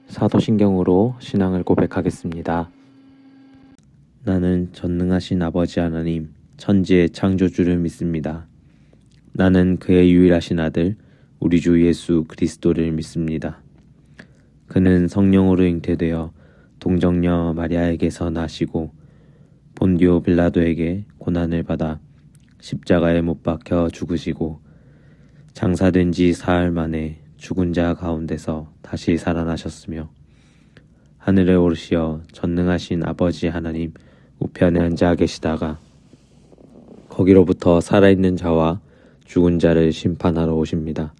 사도신경으로 신앙을 고백하겠습니다. 나는 전능하신 아버지 하나님, 천지의 창조주를 믿습니다. 나는 그의 유일하신 아들, 우리 주 예수 그리스도를 믿습니다. 그는 성령으로 잉태되어 동정녀 마리아에게서 나시고 본디오 빌라도에게 고난을 받아 십자가에 못 박혀 죽으시고 장사된 지 사흘 만에 죽은 자 가운데서 다시 살아나셨으며 하늘에 오르시어 전능하신 아버지 하나님 우편에 앉아 계시다가 거기로부터 살아있는 자와 죽은 자를 심판하러 오십니다.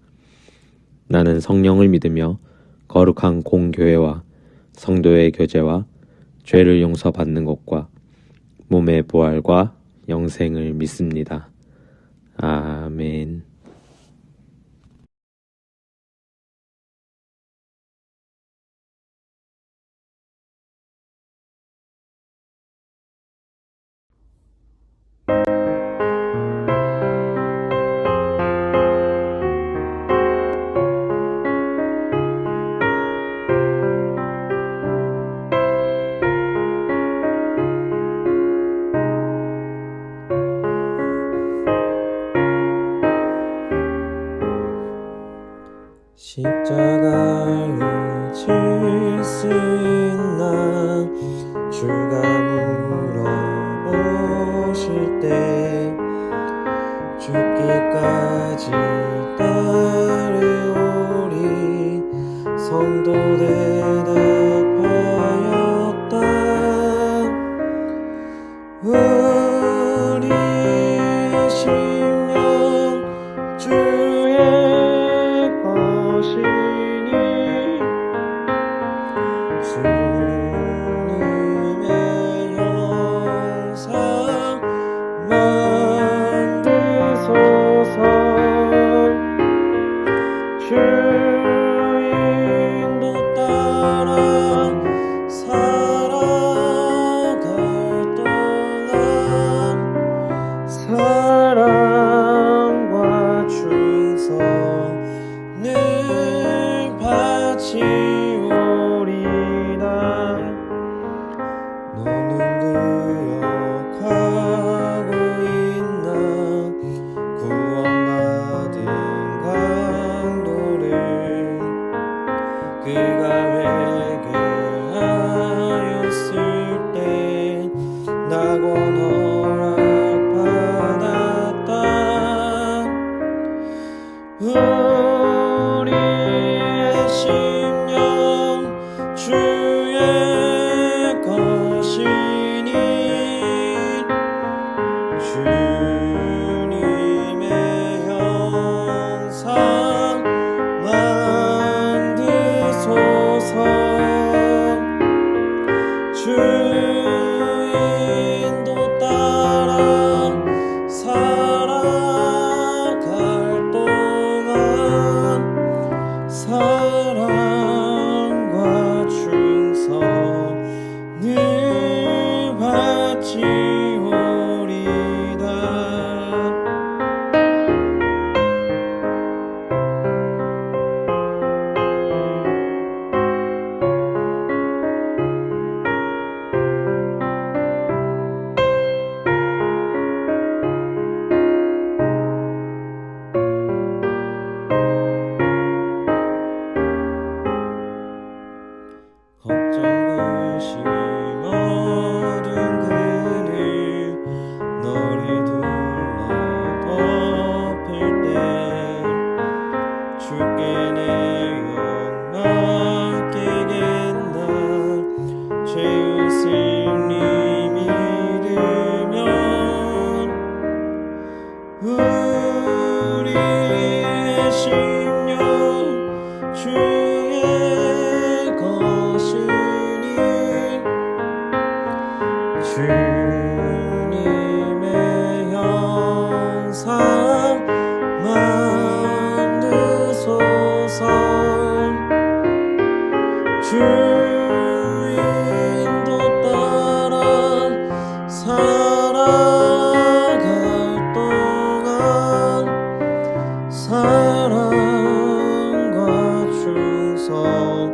나는 성령을 믿으며 거룩한 공교회와 성도의 교제와 죄를 용서받는 것과 몸의 부활과 영생을 믿습니다. 아멘. 십자가를 질 수 있나 주가 물어보실 때 죽기까지 따르오리 성도 대답하였다. 우리의 심령 주의 것이니 주님의 형상 만드소서. 주인도 따라 살아갈 동안 사랑과 충성을 바치오리다. 너는 기억하고 있나 구원받은 강도를 그가 회개하였을 때 낙원 허락받았다. 우리의 심령 주의 것이니 주님의 형상 만드소서. 주인도 따라 살아갈 동안 사랑과 충성을 바치오리다. 걱정 근심 어두운 그늘 너를 둘러 덮을 때 주께 내 영 맡기겠나. 죄웃을 니 믿으면 우리의 심령 주의 것이니 주님의 형상 만드소서. 주인도 따라 살아갈 동안 사랑과 충성을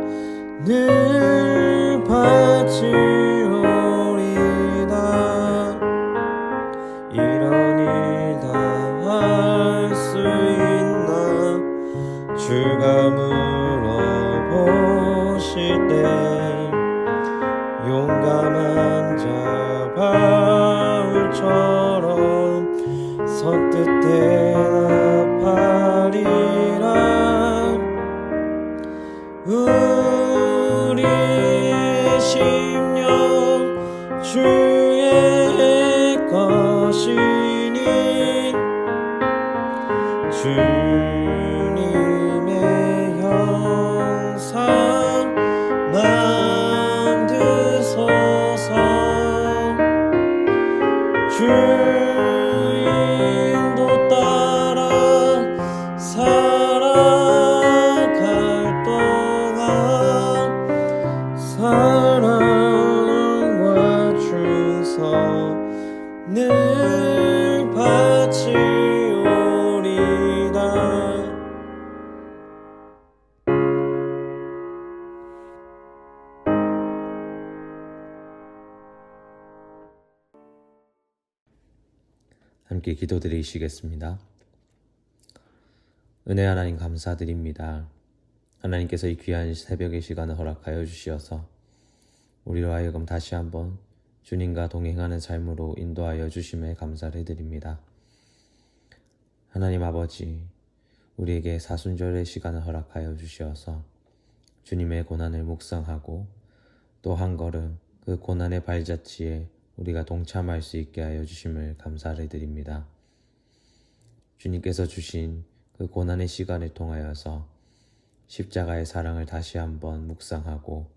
주가 물어보실 때 용감한 자 바울처럼 선뜻 대답하리라. 우리의 심령 주의 것이니 주님의 형상 만드소서. 주 인도 따라 살아갈 동안 사랑과 충성 늘 바치오리다. 함께 기도드리시겠습니다. 은혜 하나님 감사드립니다. 하나님께서 이 귀한 새벽의 시간을 허락하여 주시어서 우리로 하여금 다시 한번 주님과 동행하는 삶으로 인도하여 주심에 감사를 드립니다. 하나님 아버지, 우리에게 사순절의 시간을 허락하여 주시어서 주님의 고난을 묵상하고 또 한 걸음 그 고난의 발자취에 우리가 동참할 수 있게 하여 주심을 감사를 드립니다. 주님께서 주신 그 고난의 시간을 통하여서 십자가의 사랑을 다시 한번 묵상하고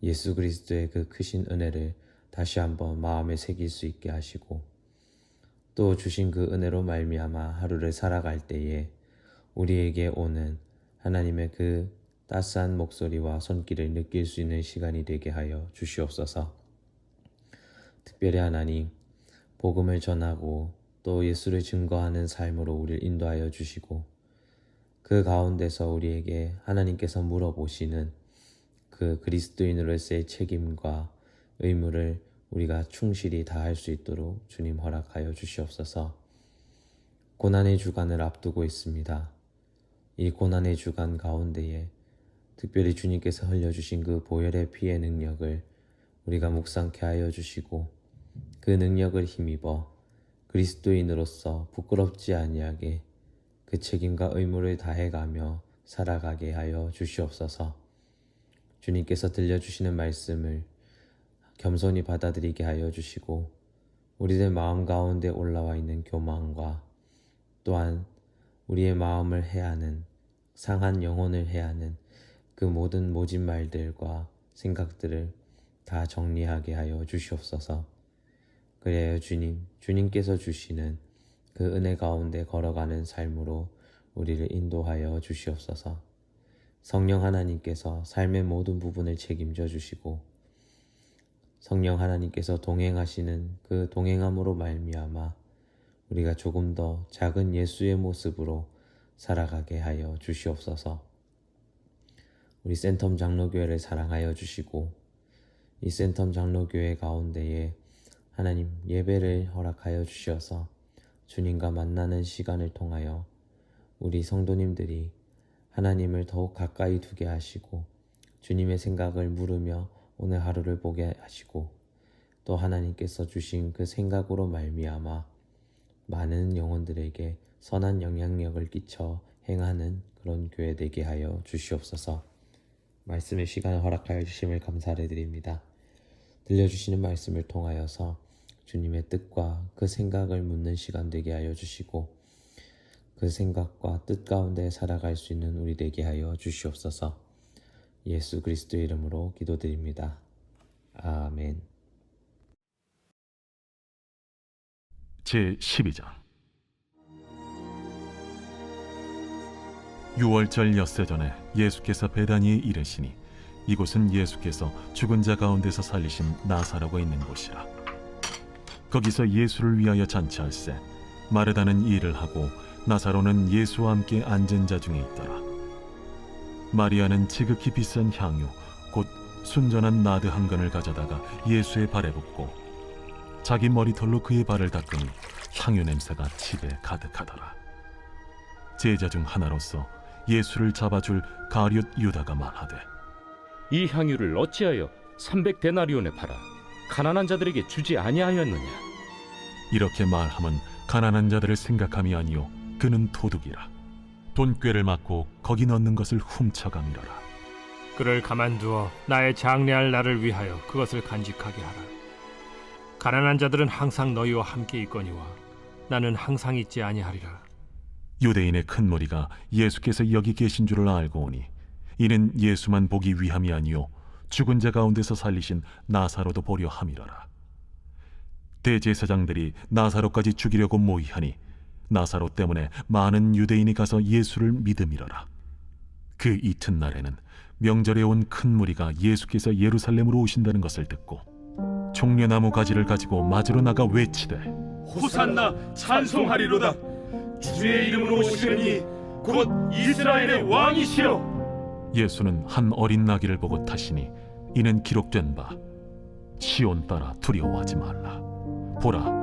예수 그리스도의 그 크신 은혜를 다시 한번 마음에 새길 수 있게 하시고 또 주신 그 은혜로 말미암아 하루를 살아갈 때에 우리에게 오는 하나님의 그 따스한 목소리와 손길을 느낄 수 있는 시간이 되게 하여 주시옵소서. 특별히 하나님, 복음을 전하고 또 예수를 증거하는 삶으로 우리를 인도하여 주시고 그 가운데서 우리에게 하나님께서 물어보시는 그 그리스도인으로서의 책임과 의무를 우리가 충실히 다할 수 있도록 주님 허락하여 주시옵소서. 고난의 주간을 앞두고 있습니다. 이 고난의 주간 가운데에 특별히 주님께서 흘려주신 그 보혈의 피의 능력을 우리가 묵상케 하여 주시고 그 능력을 힘입어 그리스도인으로서 부끄럽지 아니하게 그 책임과 의무를 다해가며 살아가게 하여 주시옵소서. 주님께서 들려주시는 말씀을 겸손히 받아들이게 하여 주시고 우리들 마음 가운데 올라와 있는 교만과 또한 우리의 마음을 해하는 상한 영혼을 해하는 그 모든 모진 말들과 생각들을 다 정리하게 하여 주시옵소서. 그래야 주님께서 주시는 그 은혜 가운데 걸어가는 삶으로 우리를 인도하여 주시옵소서. 성령 하나님께서 삶의 모든 부분을 책임져 주시고 성령 하나님께서 동행하시는 그 동행함으로 말미암아 우리가 조금 더 작은 예수의 모습으로 살아가게 하여 주시옵소서. 우리 센텀 장로교회를 사랑하여 주시고 이 센텀 장로교회 가운데에 하나님 예배를 허락하여 주셔서 주님과 만나는 시간을 통하여 우리 성도님들이 하나님을 더욱 가까이 두게 하시고 주님의 생각을 물으며 오늘 하루를 보게 하시고 또 하나님께서 주신 그 생각으로 말미암아 많은 영혼들에게 선한 영향력을 끼쳐 행하는 그런 교회 되게 하여 주시옵소서. 말씀의 시간을 허락하여 주심을 감사를 드립니다. 들려주시는 말씀을 통하여서 주님의 뜻과 그 생각을 묻는 시간 되게 하여 주시고 그 생각과 뜻 가운데 살아갈 수 있는 우리 되게 하여 주시옵소서. 예수 그리스도의 이름으로 기도드립니다. 아멘. 제12장 유월절 엿새 전에 예수께서 베다니에 이르시니 이곳은 예수께서 죽은 자 가운데서 살리신 나사로가 있는 곳이라. 거기서 예수를 위하여 잔치할세 마르다는 일을 하고 나사로는 예수와 함께 앉은 자 중에 있더라. 마리아는 지극히 비싼 향유 곧 순전한 나드 한 건을 가져다가 예수의 발에 붓고 자기 머리털로 그의 발을 닦으니 향유 냄새가 집에 가득하더라. 제자 중 하나로서 예수를 잡아줄 가룟 유다가 말하되 이 향유를 어찌하여 300데나리온에 팔아 가난한 자들에게 주지 아니하였느냐? 이렇게 말함은 가난한 자들을 생각함이 아니요 그는 도둑이라. 돈꾀를 맞고 거기 넣는 것을 훔쳐가미러라. 그를 가만두어 나의 장래할 날을 위하여 그것을 간직하게 하라. 가난한 자들은 항상 너희와 함께 있거니와 나는 항상 있지 아니하리라. 유대인의 큰 무리가 예수께서 여기 계신 줄을 알고 오니 이는 예수만 보기 위함이 아니요 죽은 자 가운데서 살리신 나사로도 보려 함이라라. 대제사장들이 나사로까지 죽이려고 모의하니 나사로 때문에 많은 유대인이 가서 예수를 믿음이러라. 그 이튿날에는 명절에 온 큰 무리가 예수께서 예루살렘으로 오신다는 것을 듣고 종려나무 가지를 가지고 맞으러 나가 외치되 호산나 찬송하리로다. 주의 이름으로 오시느니 곧 이스라엘의 왕이시여. 예수는 한 어린 나귀를 보고 타시니 이는 기록된 바 시온 딸아 두려워하지 말라. 보라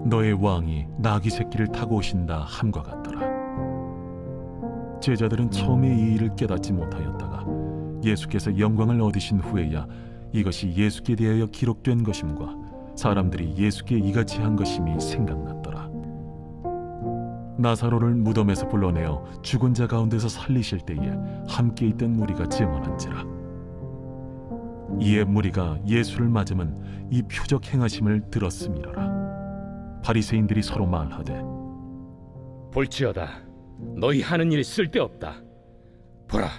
너의 왕이 나귀 새끼를 타고 오신다 함과 같더라. 제자들은 처음에 이 일을 깨닫지 못하였다가 예수께서 영광을 얻으신 후에야 이것이 예수께 대하여 기록된 것임과 사람들이 예수께 이같이 한 것임이 생각났더라. 나사로를 무덤에서 불러내어 죽은 자 가운데서 살리실 때에 함께 있던 무리가 증언한지라. 이에 무리가 예수를 맞으면 이 표적 행하심을 들었음이로라. 바리새인들이 서로 말하되 볼지어다, 너희 하는 일이 쓸데없다. 보라,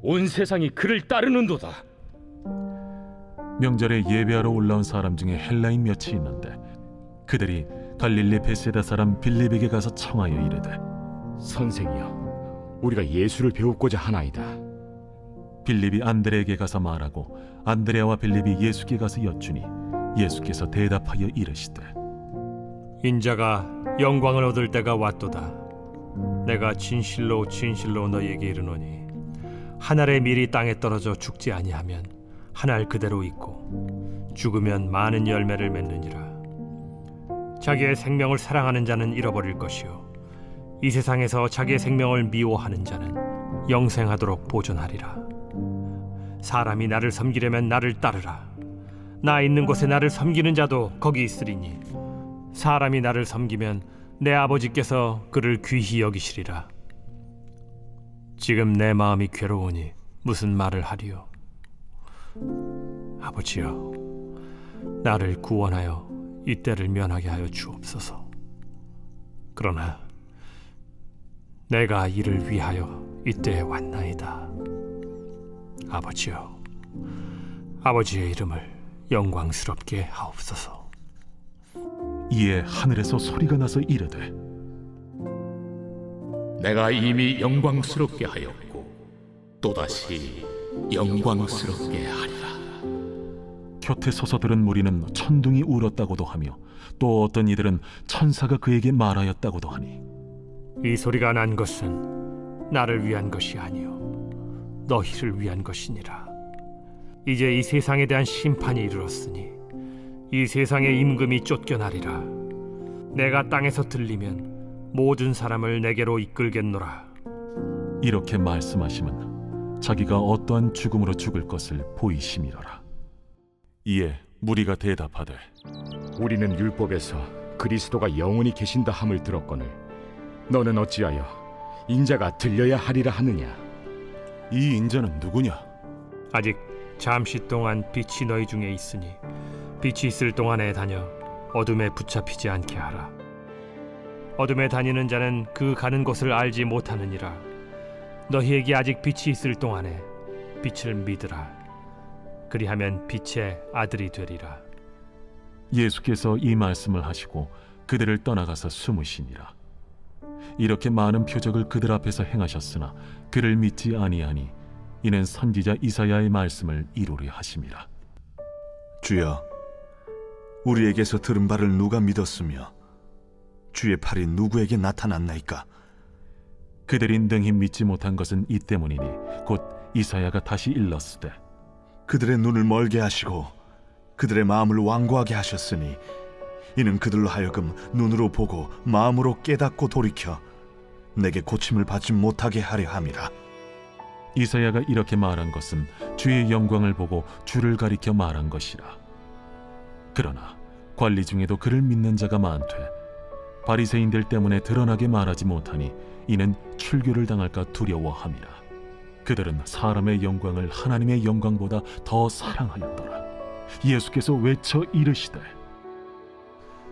온 세상이 그를 따르는도다. 명절에 예배하러 올라온 사람 중에 헬라인 몇이 있는데 그들이 갈릴리 베세다 사람 빌립에게 가서 청하여 이르되 선생이여, 우리가 예수를 배우고자 하나이다. 빌립이 안드레에게 가서 말하고 안드레와 빌립이 예수께 가서 여쭈니 예수께서 대답하여 이르시되 인자가 영광을 얻을 때가 왔도다. 내가 진실로 진실로 너희에게 이르노니 한 알의 밀이 땅에 떨어져 죽지 아니하면 한 알 그대로 있고 죽으면 많은 열매를 맺느니라. 자기의 생명을 사랑하는 자는 잃어버릴 것이요 이 세상에서 자기의 생명을 미워하는 자는 영생하도록 보존하리라. 사람이 나를 섬기려면 나를 따르라. 나 있는 곳에 나를 섬기는 자도 거기 있으리니 사람이 나를 섬기면 내 아버지께서 그를 귀히 여기시리라. 지금 내 마음이 괴로우니 무슨 말을 하리요? 아버지여, 나를 구원하여 이 때를 면하게 하여 주옵소서. 그러나 내가 이를 위하여 이때에 왔나이다. 아버지여, 아버지의 이름을 영광스럽게 하옵소서. 이에 하늘에서 소리가 나서 이르되 내가 이미 영광스럽게 하였고 또다시 영광스럽게 하리라. 곁에 서서 들은 무리는 천둥이 울었다고도 하며 또 어떤 이들은 천사가 그에게 말하였다고도 하니 이 소리가 난 것은 나를 위한 것이 아니요 너희를 위한 것이니라. 이제 이 세상에 대한 심판이 이르렀으니 이 세상의 임금이 쫓겨나리라. 내가 땅에서 들리면 모든 사람을 내게로 이끌겠노라. 이렇게 말씀하시면 자기가 어떠한 죽음으로 죽을 것을 보이심이로라. 이에 무리가 대답하되 우리는 율법에서 그리스도가 영원히 계신다 함을 들었거늘 너는 어찌하여 인자가 들려야 하리라 하느냐? 이 인자는 누구냐? 아직 잠시 동안 빛이 너희 중에 있으니 빛이 있을 동안에 다녀 어둠에 붙잡히지 않게 하라. 어둠에 다니는 자는 그 가는 곳을 알지 못하느니라. 너희에게 아직 빛이 있을 동안에 빛을 믿으라. 그리하면 빛의 아들이 되리라. 예수께서 이 말씀을 하시고 그들을 떠나가서 숨으시니라. 이렇게 많은 표적을 그들 앞에서 행하셨으나 그를 믿지 아니하니 이는 선지자 이사야의 말씀을 이루려 하심이라. 주여, 우리에게서 들은 바를 누가 믿었으며 주의 팔이 누구에게 나타났나이까? 그들이 능히 믿지 못한 것은 이 때문이니 곧 이사야가 다시 일렀으되 그들의 눈을 멀게 하시고 그들의 마음을 완고하게 하셨으니 이는 그들로 하여금 눈으로 보고 마음으로 깨닫고 돌이켜 내게 고침을 받지 못하게 하려 함이라. 이사야가 이렇게 말한 것은 주의 영광을 보고 주를 가리켜 말한 것이라. 그러나 관리 중에도 그를 믿는 자가 많되 바리새인들 때문에 드러나게 말하지 못하니 이는 출교를 당할까 두려워함이라. 그들은 사람의 영광을 하나님의 영광보다 더 사랑하였더라. 예수께서 외쳐 이르시되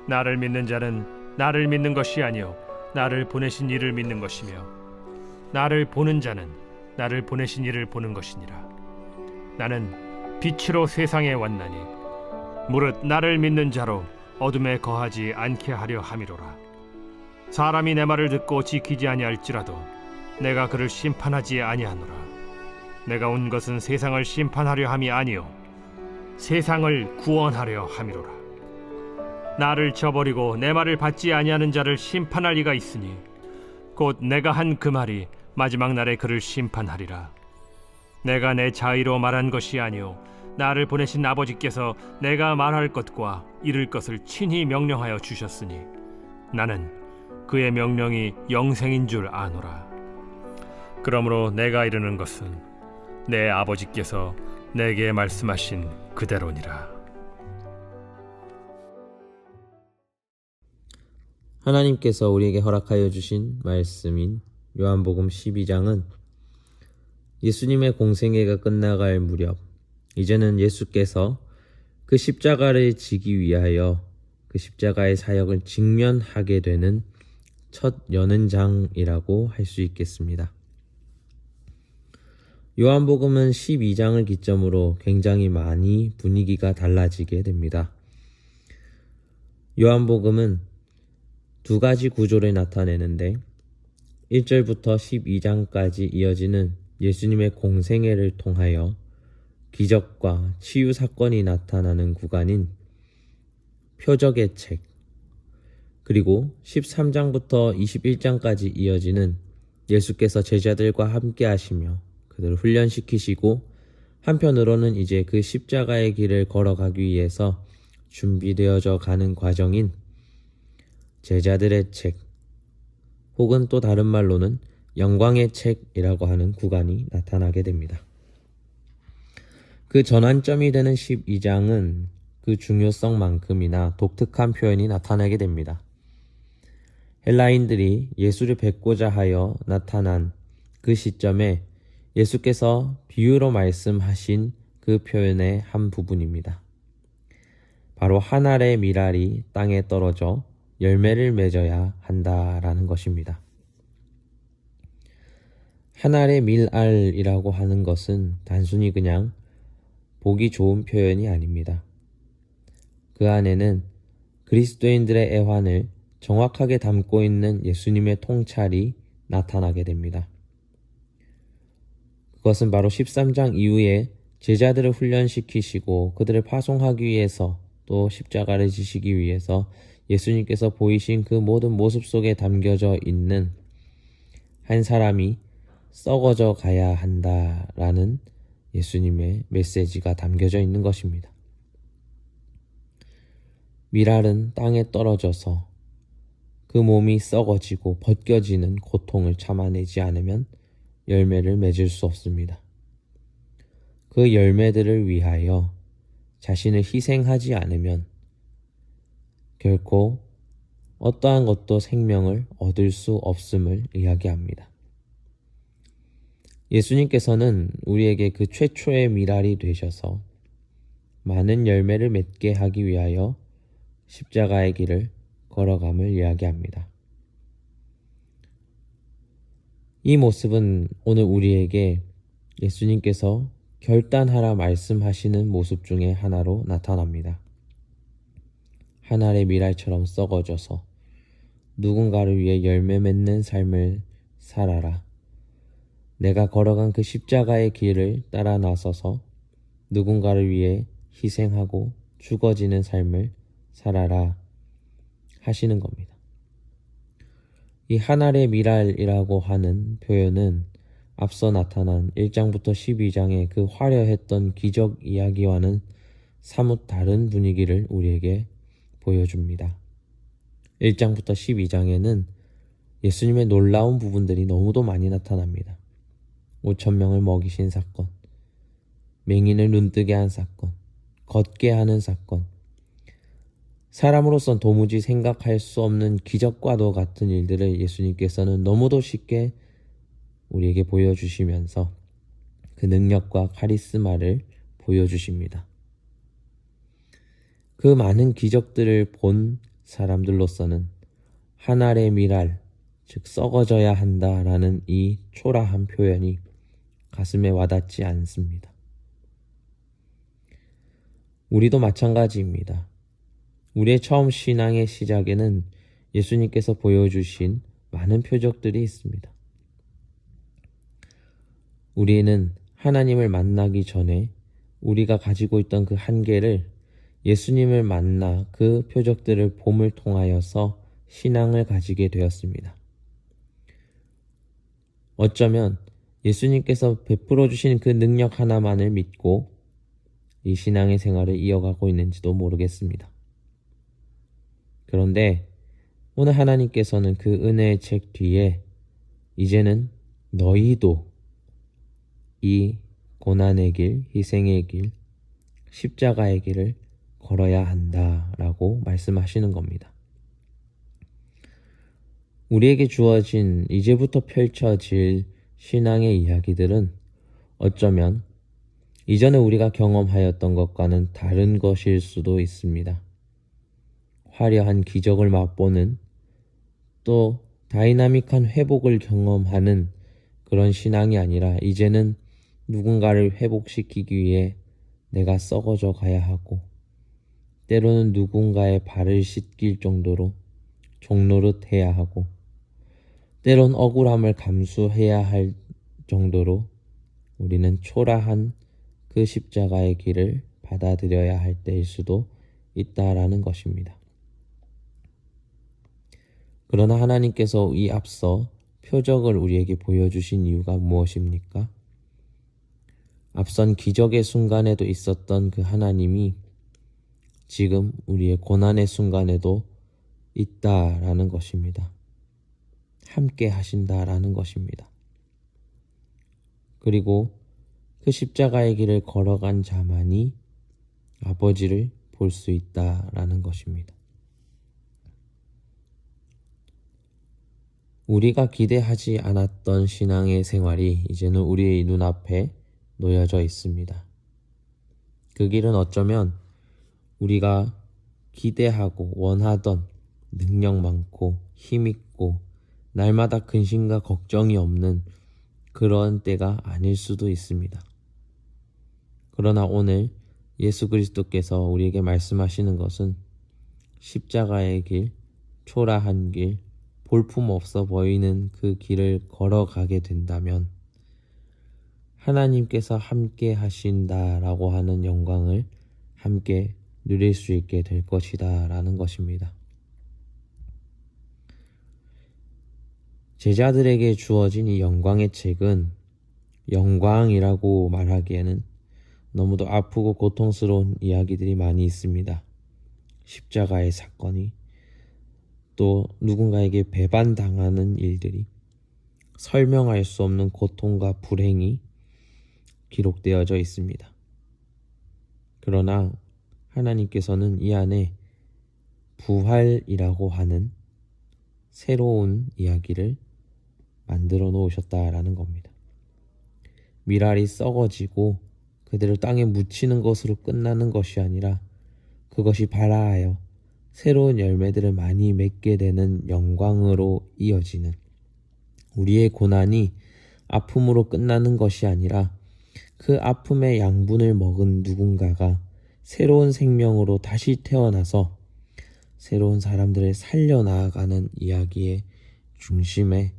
나를 믿는 자는 나를 믿는 것이 아니요 나를 보내신 이를 믿는 것이며 나를 보는 자는 나를 보내신 이를 보는 것이니라. 나는 빛으로 세상에 왔나니 무릇 나를 믿는 자로 어둠에 거하지 않게 하려 함이로라. 사람이 내 말을 듣고 지키지 아니할지라도 내가 그를 심판하지 아니하노라. 내가 온 것은 세상을 심판하려 함이 아니요 세상을 구원하려 함이로라. 나를 저버리고 내 말을 받지 아니하는 자를 심판할 이가 있으니 곧 내가 한 그 말이 마지막 날에 그를 심판하리라. 내가 내 자의로 말한 것이 아니요 나를 보내신 아버지께서 내가 말할 것과 이룰 것을 친히 명령하여 주셨으니 나는 그의 명령이 영생인 줄 아노라. 그러므로 내가 이르는 것은 내 아버지께서 내게 말씀하신 그대로니라. 하나님께서 우리에게 허락하여 주신 말씀인 요한복음 12장은 예수님의 공생애가 끝나갈 무렵 이제는 예수께서 그 십자가를 지기 위하여 그 십자가의 사역을 직면하게 되는 첫 여는 장이라고 할 수 있겠습니다. 요한복음은 12장을 기점으로 굉장히 많이 분위기가 달라지게 됩니다. 요한복음은 두 가지 구조를 나타내는데 1절부터 12장까지 이어지는 예수님의 공생애를 통하여 기적과 치유 사건이 나타나는 구간인 표적의 책, 그리고 13장부터 21장까지 이어지는 예수께서 제자들과 함께 하시며 그들을 훈련시키시고 한편으로는 이제 그 십자가의 길을 걸어가기 위해서 준비되어져 가는 과정인 제자들의 책, 혹은 또 다른 말로는 영광의 책이라고 하는 구간이 나타나게 됩니다. 그 전환점이 되는 12장은 그 중요성만큼이나 독특한 표현이 나타나게 됩니다. 헬라인들이 예수를 뵙고자 하여 나타난 그 시점에 예수께서 비유로 말씀하신 그 표현의 한 부분입니다. 바로 한 알의 밀알이 땅에 떨어져 열매를 맺어야 한다라는 것입니다. 한 알의 밀알이라고 하는 것은 단순히 그냥 보기 좋은 표현이 아닙니다. 그 안에는 그리스도인들의 애환을 정확하게 담고 있는 예수님의 통찰이 나타나게 됩니다. 그것은 바로 13장 이후에 제자들을 훈련시키시고 그들을 파송하기 위해서 또 십자가를 지시기 위해서 예수님께서 보이신 그 모든 모습 속에 담겨져 있는 한 사람이 썩어져 가야 한다라는 예수님의 메시지가 담겨져 있는 것입니다. 밀알은 땅에 떨어져서 그 몸이 썩어지고 벗겨지는 고통을 참아내지 않으면 열매를 맺을 수 없습니다. 그 열매들을 위하여 자신을 희생하지 않으면 결코 어떠한 것도 생명을 얻을 수 없음을 이야기합니다. 예수님께서는 우리에게 그 최초의 밀알이 되셔서 많은 열매를 맺게 하기 위하여 십자가의 길을 걸어감을 이야기합니다. 이 모습은 오늘 우리에게 예수님께서 결단하라 말씀하시는 모습 중에 하나로 나타납니다. 한 알의 밀알처럼 썩어져서 누군가를 위해 열매 맺는 삶을 살아라. 내가 걸어간 그 십자가의 길을 따라 나서서 누군가를 위해 희생하고 죽어지는 삶을 살아라 하시는 겁니다. 이 한 알의 밀알이라고 하는 표현은 앞서 나타난 1장부터 12장의 그 화려했던 기적 이야기와는 사뭇 다른 분위기를 우리에게 보여줍니다. 1장부터 12장에는 예수님의 놀라운 부분들이 너무도 많이 나타납니다. 5,000명을 먹이신 사건, 맹인을 눈뜨게 한 사건, 걷게 하는 사건, 사람으로선 도무지 생각할 수 없는 기적과도 같은 일들을 예수님께서는 너무도 쉽게 우리에게 보여주시면서 그 능력과 카리스마를 보여주십니다. 그 많은 기적들을 본 사람들로서는 한 알의 밀알, 즉 썩어져야 한다라는 이 초라한 표현이 가슴에 와닿지 않습니다. 우리도 마찬가지입니다. 우리의 처음 신앙의 시작에는 예수님께서 보여주신 많은 표적들이 있습니다. 우리는 하나님을 만나기 전에 우리가 가지고 있던 그 한계를 예수님을 만나 그 표적들을 봄을 통하여서 신앙을 가지게 되었습니다. 어쩌면 예수님께서 베풀어 주신 그 능력 하나만을 믿고 이 신앙의 생활을 이어가고 있는지도 모르겠습니다. 그런데 오늘 하나님께서는 그 은혜의 책 뒤에 이제는 너희도 이 고난의 길, 희생의 길, 십자가의 길을 걸어야 한다라고 말씀하시는 겁니다. 우리에게 주어진 이제부터 펼쳐질 신앙의 이야기들은 어쩌면 이전에 우리가 경험하였던 것과는 다른 것일 수도 있습니다. 화려한 기적을 맛보는, 또 다이나믹한 회복을 경험하는 그런 신앙이 아니라 이제는 누군가를 회복시키기 위해 내가 썩어져 가야 하고, 때로는 누군가의 발을 씻길 정도로 종노릇 해야 하고, 때론 억울함을 감수해야 할 정도로 우리는 초라한 그 십자가의 길을 받아들여야 할 때일 수도 있다라는 것입니다. 그러나 하나님께서 이 앞서 표적을 우리에게 보여주신 이유가 무엇입니까? 앞선 기적의 순간에도 있었던 그 하나님이 지금 우리의 고난의 순간에도 있다라는 것입니다. 함께 하신다라는 것입니다. 그리고 그 십자가의 길을 걸어간 자만이 아버지를 볼 수 있다라는 것입니다. 우리가 기대하지 않았던 신앙의 생활이 이제는 우리의 눈앞에 놓여져 있습니다. 그 길은 어쩌면 우리가 기대하고 원하던 능력 많고 힘있고 날마다 근심과 걱정이 없는 그런 때가 아닐 수도 있습니다. 그러나 오늘 예수 그리스도께서 우리에게 말씀하시는 것은 십자가의 길, 초라한 길, 볼품없어 보이는 그 길을 걸어가게 된다면 하나님께서 함께 하신다라고 하는 영광을 함께 누릴 수 있게 될 것이다 라는 것입니다. 제자들에게 주어진 이 영광의 책은 영광이라고 말하기에는 너무도 아프고 고통스러운 이야기들이 많이 있습니다. 십자가의 사건이, 또 누군가에게 배반당하는 일들이, 설명할 수 없는 고통과 불행이 기록되어져 있습니다. 그러나 하나님께서는 이 안에 부활이라고 하는 새로운 이야기를 만들어 놓으셨다라는 겁니다. 밀알이 썩어지고 그대로 땅에 묻히는 것으로 끝나는 것이 아니라 그것이 발아하여 새로운 열매들을 많이 맺게 되는 영광으로 이어지는, 우리의 고난이 아픔으로 끝나는 것이 아니라 그 아픔의 양분을 먹은 누군가가 새로운 생명으로 다시 태어나서 새로운 사람들을 살려나가는 이야기의 중심에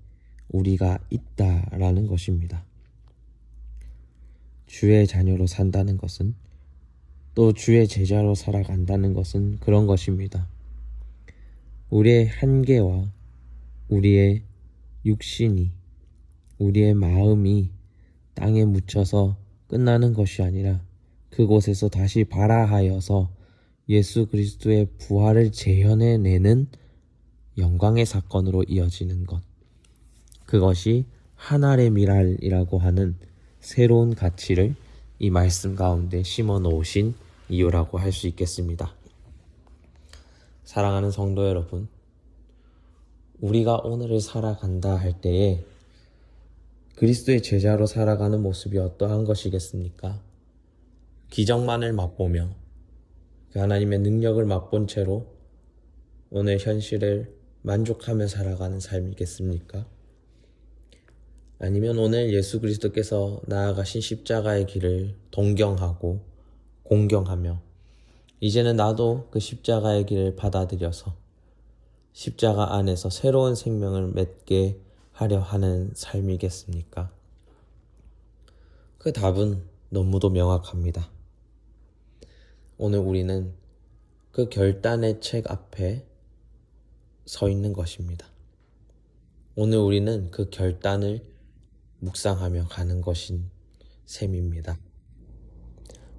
우리가 있다라는 것입니다. 주의 자녀로 산다는 것은, 또 주의 제자로 살아간다는 것은 그런 것입니다. 우리의 한계와 우리의 육신이, 우리의 마음이 땅에 묻혀서 끝나는 것이 아니라 그곳에서 다시 발아하여서 예수 그리스도의 부활을 재현해내는 영광의 사건으로 이어지는 것, 그것이 하늘의 미랄이라고 하는 새로운 가치를 이 말씀 가운데 심어 놓으신 이유라고 할 수 있겠습니다. 사랑하는 성도 여러분, 우리가 오늘을 살아간다 할 때에 그리스도의 제자로 살아가는 모습이 어떠한 것이겠습니까? 기적만을 맛보며 그 하나님의 능력을 맛본 채로 오늘 현실을 만족하며 살아가는 삶이겠습니까? 아니면 오늘 예수 그리스도께서 나아가신 십자가의 길을 동경하고 공경하며 이제는 나도 그 십자가의 길을 받아들여서 십자가 안에서 새로운 생명을 맺게 하려 하는 삶이겠습니까? 그 답은 너무도 명확합니다. 오늘 우리는 그 결단의 책 앞에 서 있는 것입니다. 오늘 우리는 그 결단을 묵상하며 가는 것인 셈입니다.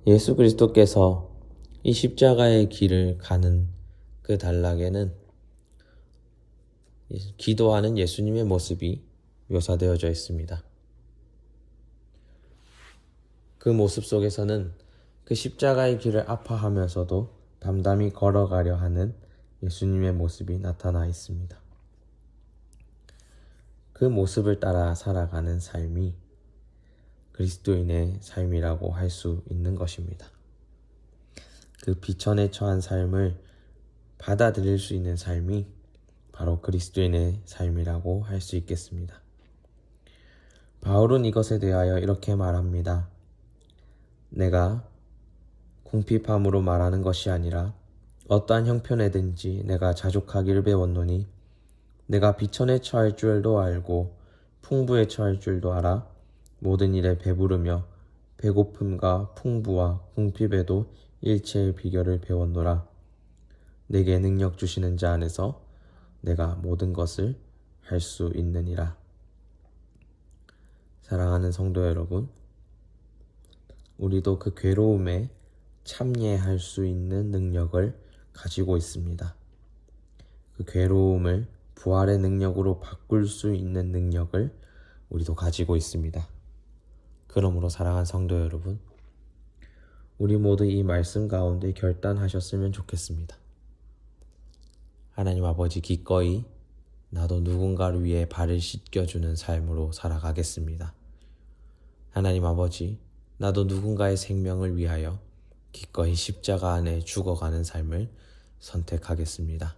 예수 그리스도께서 이 십자가의 길을 가는 그 단락에는 기도하는 예수님의 모습이 묘사되어져 있습니다. 그 모습 속에서는 그 십자가의 길을 아파하면서도 담담히 걸어가려 하는 예수님의 모습이 나타나 있습니다. 그 모습을 따라 살아가는 삶이 그리스도인의 삶이라고 할 수 있는 것입니다. 그 비천에 처한 삶을 받아들일 수 있는 삶이 바로 그리스도인의 삶이라고 할 수 있겠습니다. 바울은 이것에 대하여 이렇게 말합니다. 내가 궁핍함으로 말하는 것이 아니라 어떠한 형편에든지 내가 자족하기를 배웠노니 내가 비천에 처할 줄도 알고 풍부에 처할 줄도 알아 모든 일에 배부르며 배고픔과 풍부와 궁핍에도 일체의 비결을 배웠노라. 내게 능력 주시는 자 안에서 내가 모든 것을 할 수 있느니라. 사랑하는 성도 여러분, 우리도 그 괴로움에 참여할 수 있는 능력을 가지고 있습니다. 그 괴로움을 부활의 능력으로 바꿀 수 있는 능력을 우리도 가지고 있습니다. 그러므로 사랑하는 성도 여러분, 우리 모두 이 말씀 가운데 결단하셨으면 좋겠습니다. 하나님 아버지, 기꺼이 나도 누군가를 위해 발을 씻겨주는 삶으로 살아가겠습니다. 하나님 아버지, 나도 누군가의 생명을 위하여 기꺼이 십자가 안에 죽어가는 삶을 선택하겠습니다.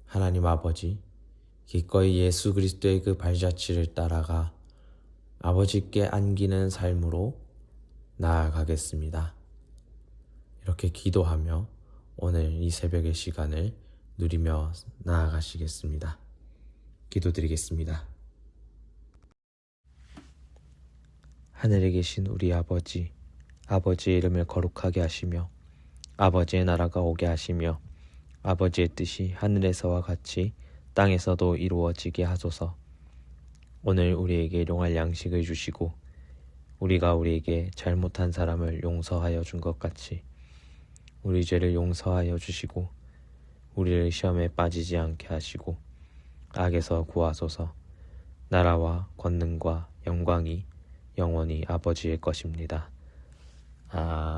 하나님 아버지, 기꺼이 예수 그리스도의 그 발자취를 따라가 아버지께 안기는 삶으로 나아가겠습니다. 이렇게 기도하며 오늘 이 새벽의 시간을 누리며 나아가시겠습니다. 기도드리겠습니다. 하늘에 계신 우리 아버지, 아버지의 이름을 거룩하게 하시며 아버지의 나라가 오게 하시며 아버지의 뜻이 하늘에서와 같이 땅에서도 이루어지게 하소서. 오늘 우리에게 일용할 양식을 주시고 우리가 우리에게 잘못한 사람을 용서하여 준 것 같이 우리 죄를 용서하여 주시고 우리를 시험에 빠지지 않게 하시고 악에서 구하소서. 나라와 권능과 영광이 영원히 아버지의 것입니다. 아멘.